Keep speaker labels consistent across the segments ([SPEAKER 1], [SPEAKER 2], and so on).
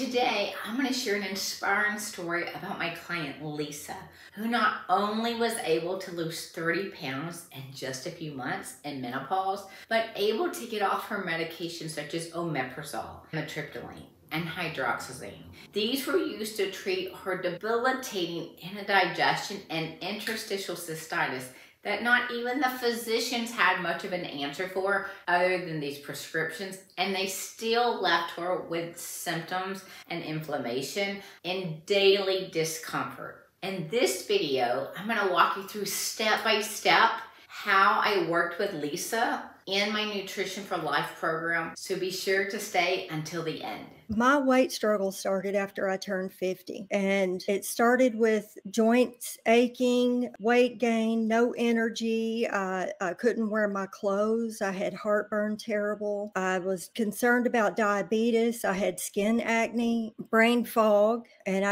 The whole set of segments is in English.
[SPEAKER 1] Today, I'm going to share an inspiring story about my client, Lisa, who not only was able to lose 30 pounds in just a few months in menopause, but able to get off her medications such as omeprazole, amitriptyline, and hydroxyzine. These were used to treat her debilitating indigestion and interstitial cystitis that not even the physicians had much of an answer for other than these prescriptions, and they still left her with symptoms and inflammation and daily discomfort. In this video, I'm going to walk you through step by step how I worked with Lisa in my Nutrition for Life program, so be sure to stay until the end.
[SPEAKER 2] My weight struggle started after I turned 50, and it started with joints aching, weight gain, no energy. I couldn't wear my clothes. I had heartburn terrible. I was concerned about diabetes. I had skin acne, brain fog, and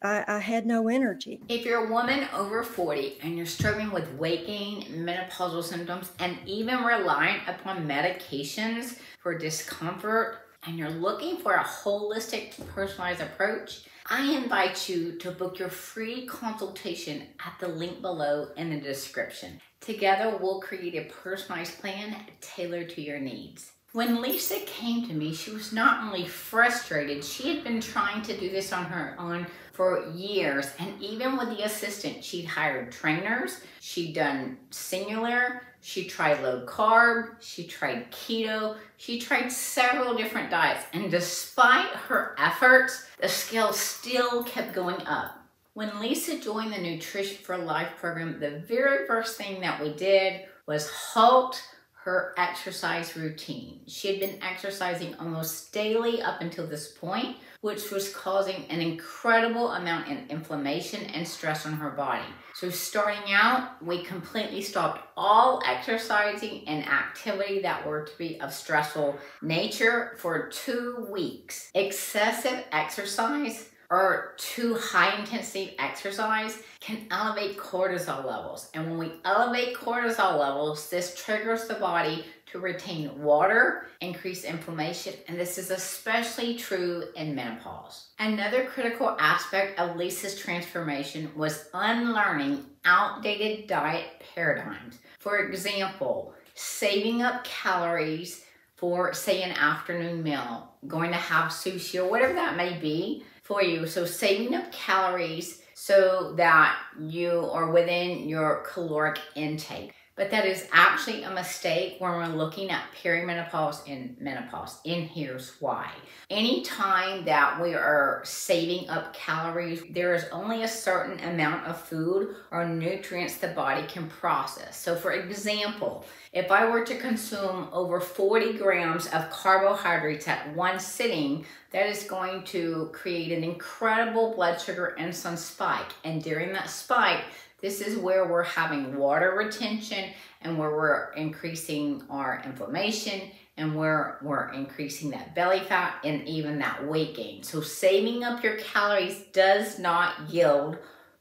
[SPEAKER 2] I had no energy.
[SPEAKER 1] If you're a woman over 40 and you're struggling with weight gain, menopausal symptoms, and even reliant upon medications for discomfort, and you're looking for a holistic, personalized approach, I invite you to book your free consultation at the link below in the description. Together, we'll create a personalized plan tailored to your needs. When Lisa came to me, she was not only frustrated, she had been trying to do this on her own for years, and even with the assistant, she'd hired trainers, she'd done singular, she tried low carb, she tried keto, she tried several different diets, and despite her efforts, the scale still kept going up. When Lisa joined the Nutrition for Life program, the very first thing that we did was halt her exercise routine. She had been exercising almost daily up until this point, which was causing an incredible amount of inflammation and stress on her body. So starting out, we completely stopped all exercising and activity that were to be of stressful nature for 2 weeks. Excessive exercise or too high intensity exercise can elevate cortisol levels. And when we elevate cortisol levels, this triggers the body to retain water, increase inflammation, and this is especially true in menopause. Another critical aspect of Lisa's transformation was unlearning outdated diet paradigms. For example, saving up calories for, say, an afternoon meal, going to have sushi or whatever that may be for you. So saving up calories so that you are within your caloric intake. But that is actually a mistake when we're looking at perimenopause and menopause, and here's why. Anytime that we are saving up calories, there is only a certain amount of food or nutrients the body can process. So for example, if I were to consume over 40 grams of carbohydrates at one sitting, that is going to create an incredible blood sugar insulin spike. And during that spike, this is where we're having water retention and where we're increasing our inflammation and where we're increasing that belly fat and even that weight gain. So saving up your calories does not yield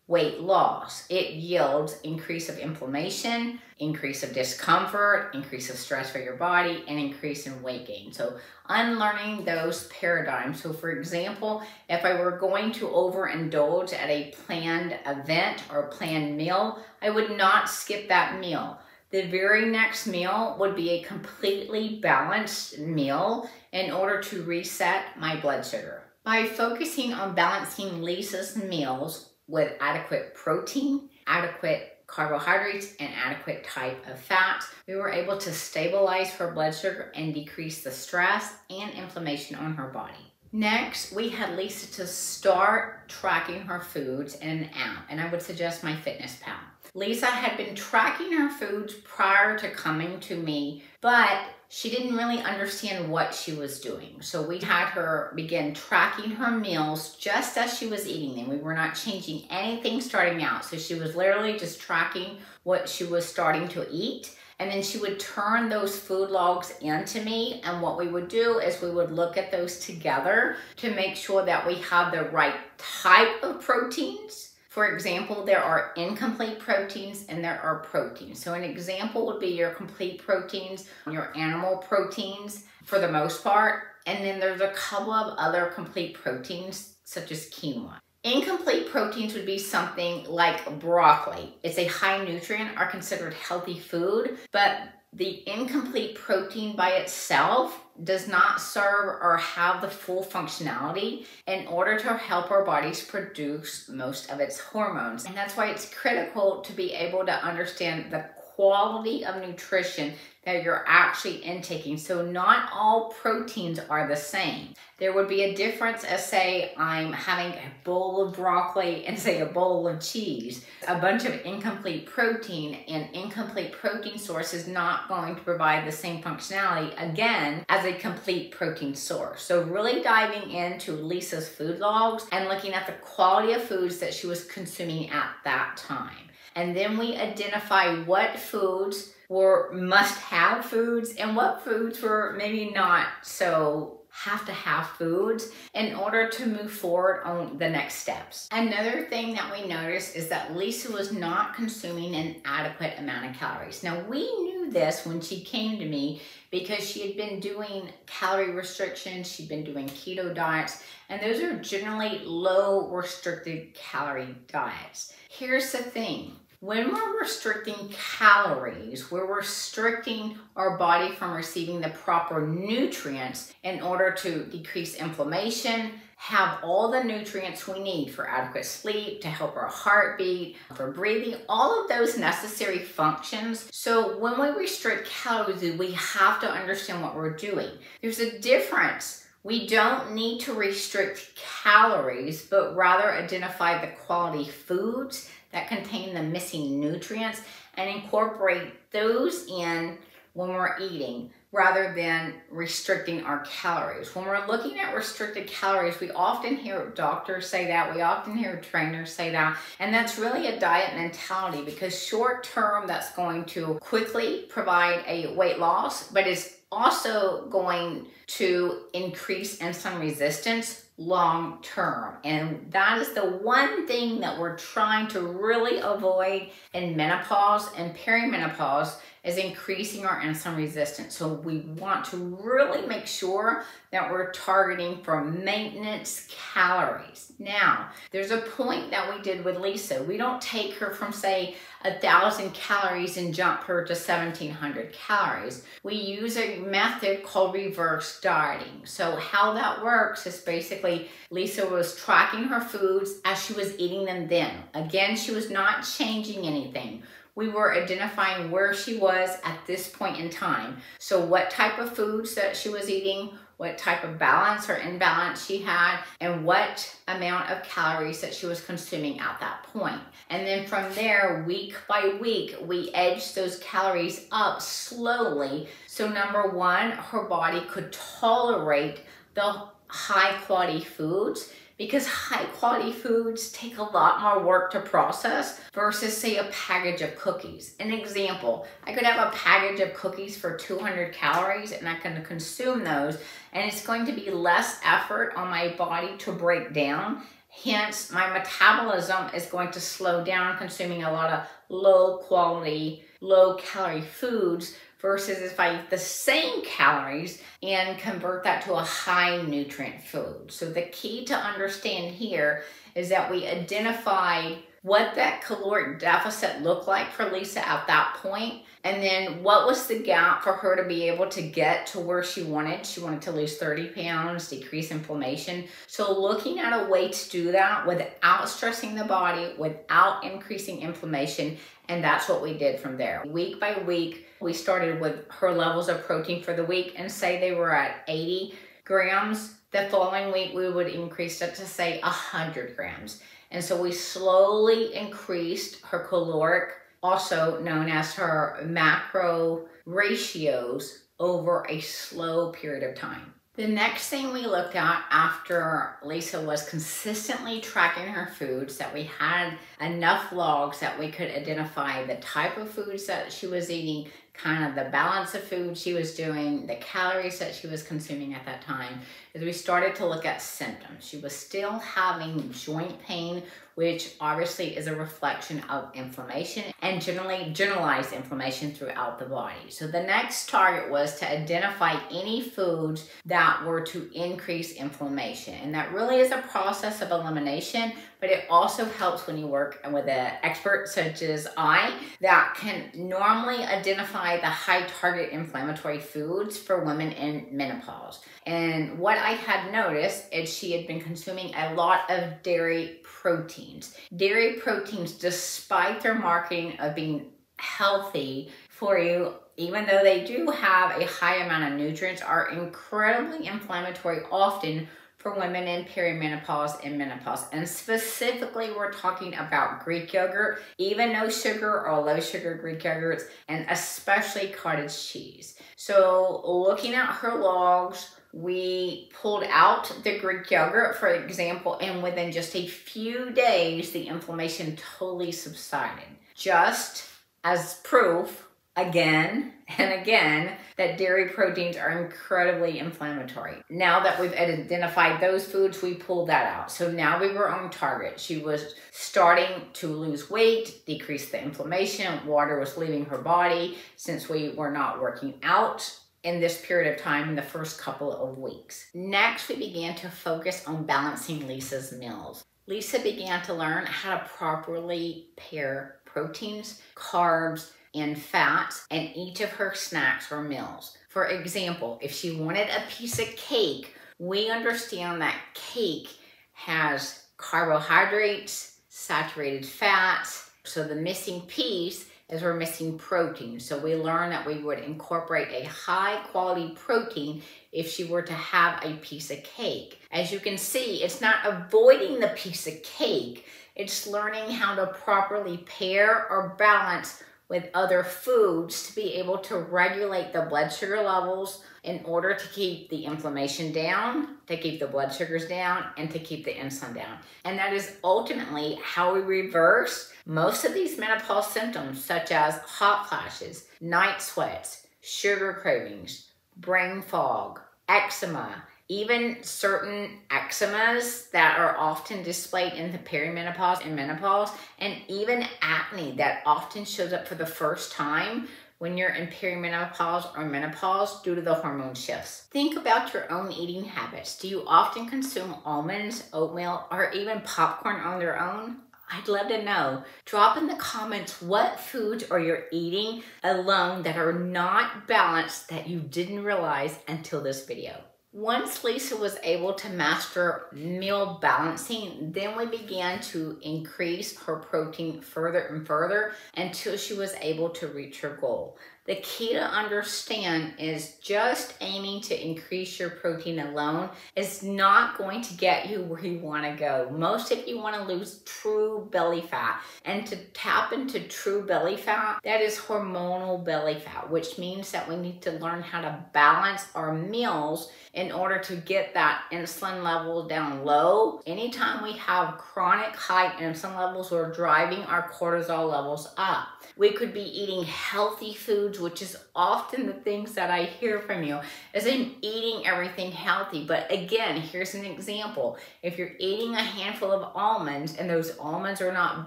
[SPEAKER 1] weight loss. It yields increase of inflammation, increase of discomfort, increase of stress for your body, and increase in weight gain. So unlearning those paradigms. So for example, if I were going to overindulge at a planned event or planned meal, I would not skip that meal. The very next meal would be a completely balanced meal in order to reset my blood sugar. By focusing on balancing Lisa's meals with adequate protein, adequate carbohydrates, and adequate type of fat, we were able to stabilize her blood sugar and decrease the stress and inflammation on her body. Next, we had Lisa to start tracking her foods in an app, and I would suggest MyFitnessPal. Lisa had been tracking her foods prior to coming to me, but she didn't really understand what she was doing. So we had her begin tracking her meals just as she was eating them. We were not changing anything starting out. So she was literally just tracking what she was starting to eat. And then she would turn those food logs into me. And what we would do is we would look at those together to make sure that we have the right type of proteins. For example, there are incomplete proteins and there are proteins. So an example would be your complete proteins, your animal proteins for the most part, And then there's a couple of other complete proteins, such as quinoa. Incomplete proteins would be something like broccoli. It's a high nutrient, are considered healthy food, but the incomplete protein by itself does not serve or have the full functionality in order to help our bodies produce most of its hormones. And that's why it's critical to be able to understand the quality of nutrition that you're actually intaking. So not all proteins are the same. There would be a difference as, say, I'm having a bowl of broccoli and, say, a bowl of cheese. A bunch of incomplete protein, and incomplete protein source is not going to provide the same functionality, again, as a complete protein source. So really diving into Lisa's food logs and looking at the quality of foods that she was consuming at that time. And then we identify what foods were must-have foods and what foods were maybe not so have-to-have foods in order to move forward on the next steps. Another thing that we noticed is that Lisa was not consuming an adequate amount of calories. Now, we knew this when she came to me because she had been doing calorie restrictions, she'd been doing keto diets, and those are generally low restricted calorie diets. Here's the thing. When we're restricting calories, we're restricting our body from receiving the proper nutrients in order to decrease inflammation, have all the nutrients we need for adequate sleep, to help our heartbeat, for breathing, all of those necessary functions. So when we restrict calories, we have to understand what we're doing. There's a difference. We don't need to restrict calories, but rather identify the quality foods that contain the missing nutrients and incorporate those in when we're eating rather than restricting our calories. When we're looking at restricted calories, we often hear doctors say that, we often hear trainers say that, and that's really a diet mentality because short term that's going to quickly provide a weight loss, but it's also going to increase insulin resistance long term. And that is the one thing that we're trying to really avoid in menopause and perimenopause is increasing our insulin resistance. So we want to really make sure that we're targeting for maintenance calories. Now, there's a point that we did with Lisa. We don't take her from, say, 1,000 calories and jump her to 1,700 calories. We use a method called reverse dieting. So how that works is basically Lisa was tracking her foods as she was eating them then. Again, she was not changing anything. We were identifying where she was at this point in time. So what type of foods that she was eating, what type of balance or imbalance she had, and what amount of calories that she was consuming at that point. And then from there, week by week, we edged those calories up slowly. So number one, her body could tolerate the high quality foods, because high quality foods take a lot more work to process versus, say, a package of cookies. An example, I could have a package of cookies for 200 calories and I can consume those, and it's going to be less effort on my body to break down. Hence, my metabolism is going to slow down consuming a lot of low quality, low calorie foods versus if I eat the same calories and convert that to a high nutrient food. So the key to understand here is that we identify what that caloric deficit looked like for Lisa at that point, and then what was the gap for her to be able to get to where she wanted. She wanted to lose 30 pounds, decrease inflammation. So looking at a way to do that without stressing the body, without increasing inflammation, and that's what we did from there. Week by week, we started with her levels of protein for the week, and say they were at 80 grams. The following week, we would increase it to, say, 100 grams. And so we slowly increased her caloric, also known as her macro ratios, over a slow period of time. The next thing we looked at after Lisa was consistently tracking her foods, that we had enough logs that we could identify the type of foods that she was eating, kind of the balance of food she was doing, the calories that she was consuming at that time, is we started to look at symptoms. She was still having joint pain, which obviously is a reflection of inflammation and generally generalized inflammation throughout the body. So the next target was to identify any foods that were to increase inflammation. And that really is a process of elimination, but it also helps when you work with an expert such as I that can normally identify the high target inflammatory foods for women in menopause. And what I had noticed is she had been consuming a lot of dairy proteins. Dairy proteins, despite their marketing of being healthy for you, even though they do have a high amount of nutrients, are incredibly inflammatory often for women in perimenopause and menopause. And specifically, we're talking about Greek yogurt, even no sugar or low sugar Greek yogurts, and especially cottage cheese. So looking at her logs, we pulled out the Greek yogurt, for example, and within just a few days, the inflammation totally subsided. Just as proof, again and again, that dairy proteins are incredibly inflammatory. Now that we've identified those foods, we pulled that out. So now we were on target. She was starting to lose weight, decrease the inflammation, water was leaving her body since we were not working out in this period of time in the first couple of weeks. Next, we began to focus on balancing Lisa's meals. Lisa began to learn how to properly pair proteins, carbs, and fats in each of her snacks or meals. For example, if she wanted a piece of cake, we understand that cake has carbohydrates, saturated fats, so the missing piece is we're missing protein. So we learned that we would incorporate a high quality protein if she were to have a piece of cake. As you can see, it's not avoiding the piece of cake, it's learning how to properly pair or balance with other foods to be able to regulate the blood sugar levels in order to keep the inflammation down, to keep the blood sugars down, and to keep the insulin down. And that is ultimately how we reverse most of these menopause symptoms, such as hot flashes, night sweats, sugar cravings, brain fog, eczema, even certain eczemas that are often displayed in the perimenopause and menopause, and even acne that often shows up for the first time when you're in perimenopause or menopause due to the hormone shifts. Think about your own eating habits. Do you often consume almonds, oatmeal, or even popcorn on their own? I'd love to know. Drop in the comments what foods are you eating alone that are not balanced that you didn't realize until this video. Once Lisa was able to master meal balancing, then we began to increase her protein further and further until she was able to reach her goal. The key to understand is just aiming to increase your protein alone is not going to get you where you want to go. Most of you want to lose true belly fat, and to tap into true belly fat, that is hormonal belly fat, which means that we need to learn how to balance our meals in order to get that insulin level down low. Anytime we have chronic high insulin levels, we're driving our cortisol levels up. We could be eating healthy foods, which is often the things that I hear from you, is I'm eating everything healthy. But again, here's an example. If you're eating a handful of almonds and those almonds are not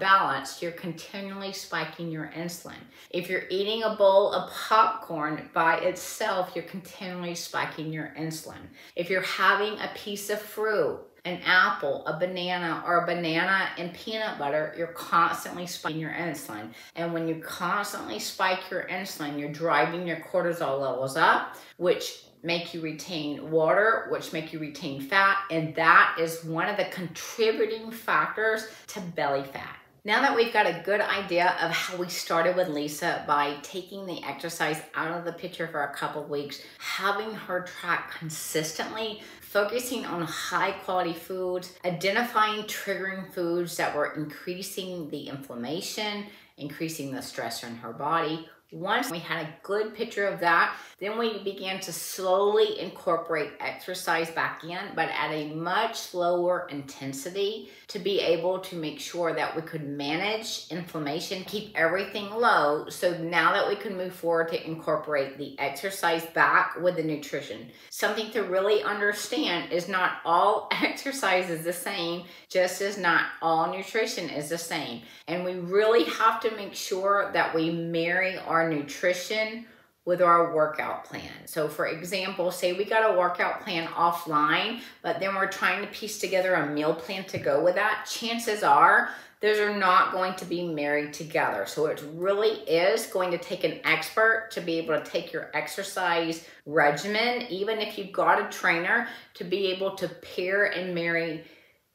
[SPEAKER 1] balanced, you're continually spiking your insulin. If you're eating a bowl of popcorn by itself, you're continually spiking your insulin. If you're having a piece of fruit, an apple, a banana, or a banana and peanut butter, you're constantly spiking your insulin. And when you constantly spike your insulin, you're driving your cortisol levels up, which make you retain water, which make you retain fat, and that is one of the contributing factors to belly fat. Now that we've got a good idea of how we started with Lisa by taking the exercise out of the picture for a couple of weeks, having her track consistently, focusing on high quality foods, identifying triggering foods that were increasing the inflammation, increasing the stress in her body, Once we had a good picture of that, then we began to slowly incorporate exercise back in, but at a much lower intensity to be able to make sure that we could manage inflammation, keep everything low. So now that we can move forward to incorporate the exercise back with the nutrition. Something to really understand is not all exercise is the same, just as not all nutrition is the same. And we really have to make sure that we marry our nutrition with our workout plan. So for example, say we got a workout plan offline, but then we're trying to piece together a meal plan to go with that. Chances are those are not going to be married together. So it really is going to take an expert to be able to take your exercise regimen, even if you've got a trainer, to be able to pair and marry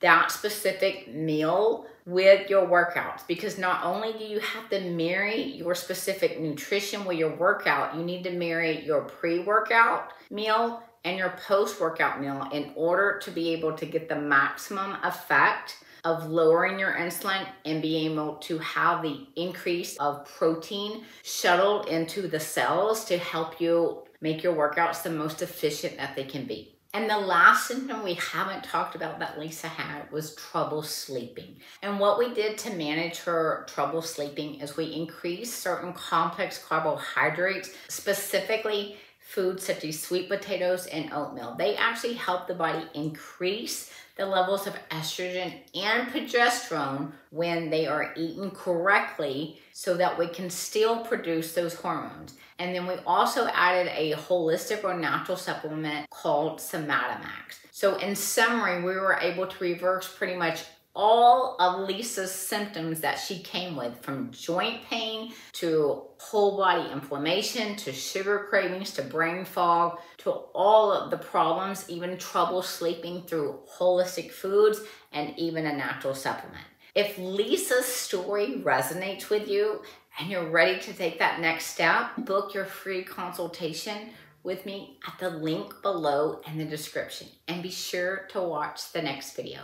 [SPEAKER 1] that specific meal with your workouts. Because not only do you have to marry your specific nutrition with your workout, you need to marry your pre-workout meal and your post-workout meal in order to be able to get the maximum effect of lowering your insulin and being able to have the increase of protein shuttled into the cells to help you make your workouts the most efficient that they can be. And the last symptom we haven't talked about that Lisa had was trouble sleeping. And what we did to manage her trouble sleeping is we increased certain complex carbohydrates, specifically foods such as sweet potatoes and oatmeal. They actually help the body increase the levels of estrogen and progesterone when they are eaten correctly so that we can still produce those hormones. And then we also added a holistic or natural supplement called Somatomax. So in summary, we were able to reverse pretty much all of Lisa's symptoms that she came with, from joint pain to whole body inflammation to sugar cravings to brain fog to all of the problems, even trouble sleeping, through holistic foods and even a natural supplement. If Lisa's story resonates with you and you're ready to take that next step, book your free consultation with me at the link below in the description. And be sure to watch the next video.